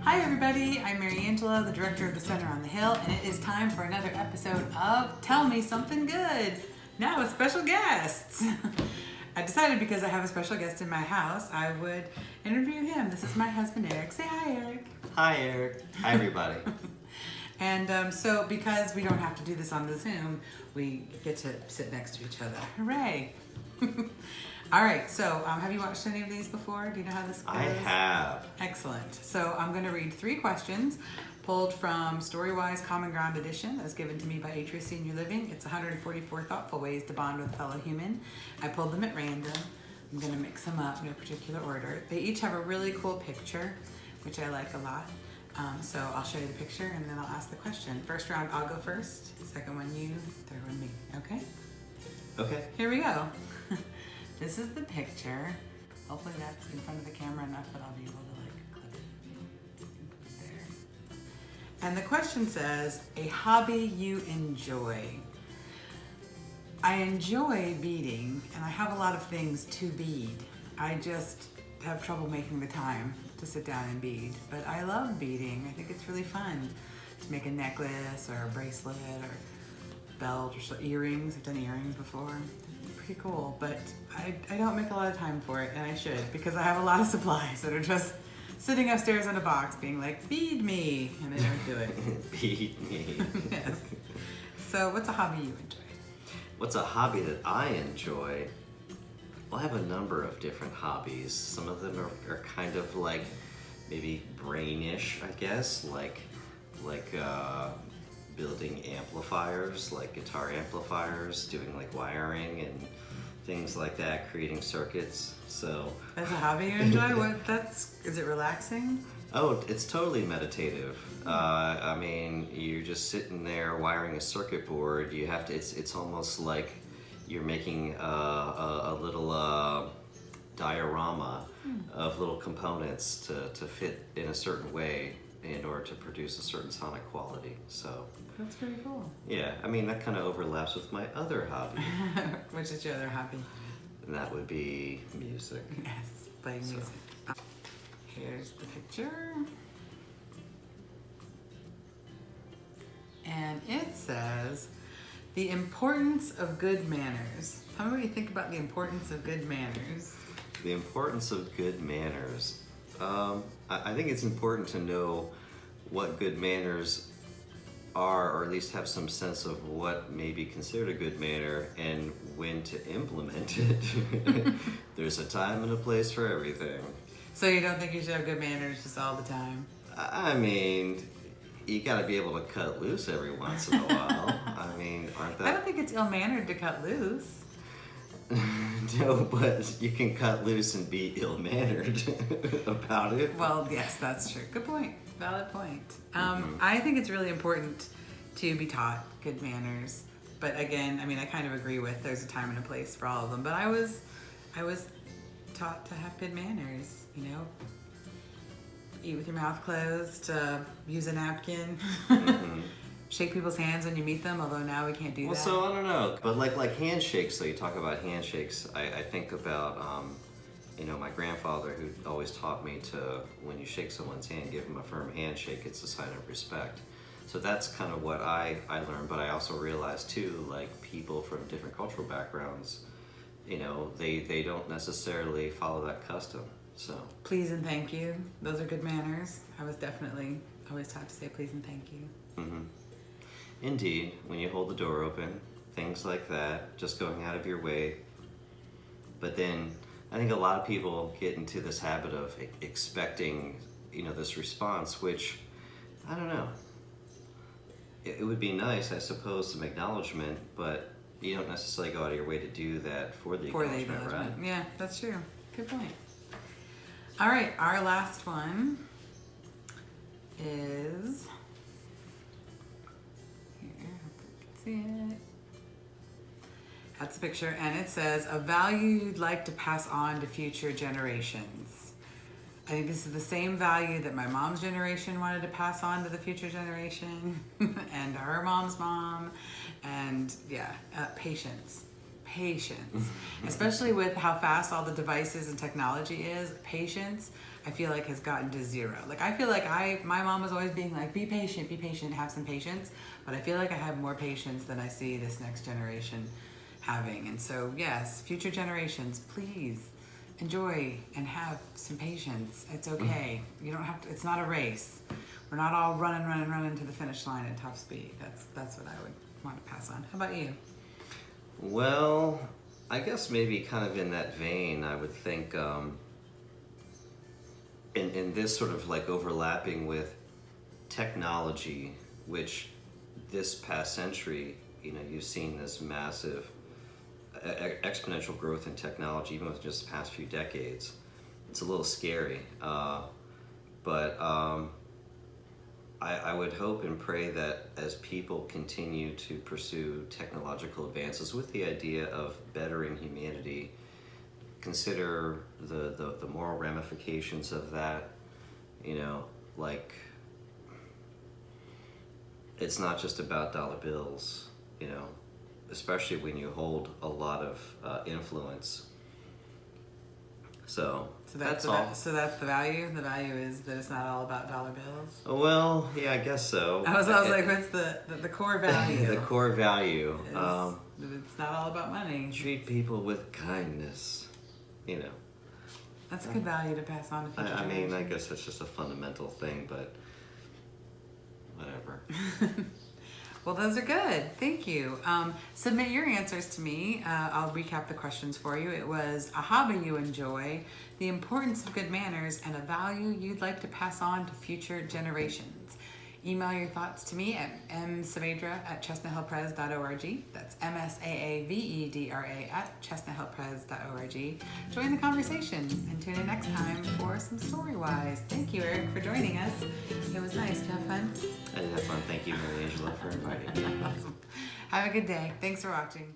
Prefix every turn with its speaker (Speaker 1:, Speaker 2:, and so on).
Speaker 1: Hi everybody, I'm Mary Angela, the director of the Center on the Hill, and it is time for another episode of Tell Me Something Good. Now with special guests. I decided because I have a special guest in my house, I would interview him. This is my husband Eric. Say hi, Eric.
Speaker 2: Hi, Eric. Hi, everybody.
Speaker 1: And so because we don't have to do this on the Zoom, we get to sit next to each other. Hooray. All right, so have you watched any of these before? Do you know how this goes?
Speaker 2: I have.
Speaker 1: Excellent. So I'm going to read 3 questions pulled from Storywise Common Ground Edition as given to me by Atria Senior Living. It's 144 thoughtful ways to bond with a fellow human. I pulled them at random. I'm going to mix them up in no particular order. They each have a really cool picture, which I like a lot. So I'll show you the picture and then I'll ask the question. First round, I'll go first. Second one, you. Third one, me. Okay?
Speaker 2: Okay.
Speaker 1: Here we go. This is the picture. Hopefully that's in front of the camera enough that I'll be able to clip it there. And the question says, a hobby you enjoy. I enjoy beading and I have a lot of things to bead. I just have trouble making the time to sit down and bead, but I love beading. I think it's really fun to make a necklace or a bracelet or belt or earrings. I've done earrings before. Pretty cool, but I don't make a lot of time for it, and I should, because I have a lot of supplies that are just sitting upstairs in a box being like, bead me, and I don't do it.
Speaker 2: Bead me.
Speaker 1: Yes. So what's a hobby you enjoy?
Speaker 2: What's a hobby that I enjoy? Well, I have a number of different hobbies. Some of them are kind of like maybe brainish, I guess, like building amplifiers, like guitar amplifiers, doing like wiring and things like that, creating circuits. So
Speaker 1: that's a hobby you enjoy? Is it relaxing?
Speaker 2: Oh, it's totally meditative. I mean, you're just sitting there wiring a circuit board. You have to. It's almost like you're making a little diorama of little components to fit in a certain way in order to produce a certain sonic quality. So
Speaker 1: that's pretty cool.
Speaker 2: Yeah, I mean that kind of overlaps with my other hobby.
Speaker 1: Which is your other hobby?
Speaker 2: And that would be music.
Speaker 1: Yes, playing music. Here's the picture. And it says, the importance of good manners. Tell me what you think about the importance of good manners.
Speaker 2: The importance of good manners. I think it's important to know what good manners are, or at least have some sense of what may be considered a good manner and when to implement it. There's a time and a place for everything.
Speaker 1: So you don't think you should have good manners just all the time?
Speaker 2: I mean, you gotta be able to cut loose every once in a while. I mean, aren't that...
Speaker 1: I don't think it's ill-mannered to cut loose.
Speaker 2: No, but you can cut loose and be ill-mannered about it.
Speaker 1: Well, yes, that's true. Good point. Valid point. I think it's really important to be taught good manners. But again, I mean, I kind of agree with there's a time and a place for all of them. But I was taught to have good manners, you know? Eat with your mouth closed, use a napkin. Shake people's hands when you meet them, although now we can't do that.
Speaker 2: Well, so I don't know, but like handshakes. So you talk about handshakes. I think about my grandfather who always taught me to, when you shake someone's hand, give them a firm handshake. It's a sign of respect. So that's kind of what I learned. But I also realized too, like people from different cultural backgrounds, they don't necessarily follow that custom. So
Speaker 1: please and thank you. Those are good manners. I was definitely always taught to say please and thank you.
Speaker 2: Mm-hmm. Indeed, when you hold the door open, things like that, just going out of your way. But then I think a lot of people get into this habit of expecting, this response, which, I don't know. It would be nice, I suppose, some acknowledgement, but you don't necessarily go out of your way to do that for the acknowledgement, right?
Speaker 1: Yeah, that's true. Good point. All right, our last one is... See it. That's a picture, and it says, a value you'd like to pass on to future generations. I think this is the same value that my mom's generation wanted to pass on to the future generation, and her mom's mom, and yeah, patience. Patience. Especially with how fast all the devices and technology is, patience, I feel like has gotten to zero. Like I feel like my mom was always being like, be patient, have some patience. But I feel like I have more patience than I see this next generation having. And so yes, future generations, please enjoy and have some patience. It's okay. You don't have to, it's not a race. We're not all running to the finish line at top speed. That's what I would want to pass on. How about you?
Speaker 2: Well, I guess maybe kind of in that vein, I would think in this sort of like overlapping with technology, which this past century, you've seen this massive exponential growth in technology, even with just the past few decades. It's a little scary, but I would hope and pray that as people continue to pursue technological advances with the idea of bettering humanity, consider the moral ramifications of that. Like, it's not just about dollar bills, especially when you hold a lot of influence. So that's all.
Speaker 1: So that's the value. The value is that it's not all about dollar bills.
Speaker 2: Well, yeah, I guess so.
Speaker 1: I was like, what's the core value?
Speaker 2: The core value.
Speaker 1: It's not all about money.
Speaker 2: Treat people with kindness.
Speaker 1: That's a good value to pass on to future
Speaker 2: I mean,
Speaker 1: generations.
Speaker 2: I guess that's just a fundamental thing, but whatever.
Speaker 1: Well, those are good. Thank you. Submit your answers to me. I'll recap the questions for you. It was a hobby you enjoy, the importance of good manners, and a value you'd like to pass on to future generations. Email your thoughts to me at msaavedra@chestnuthillpres.org. That's MSAAVEDRA@chestnuthillpres.org. Join the conversation and tune in next time for some Storywise. Thank you, Eric, for joining us. It was nice. Did you have fun?
Speaker 2: I did have fun. Thank you, Mary Angela, for inviting me.
Speaker 1: Awesome. Have a good day. Thanks for watching.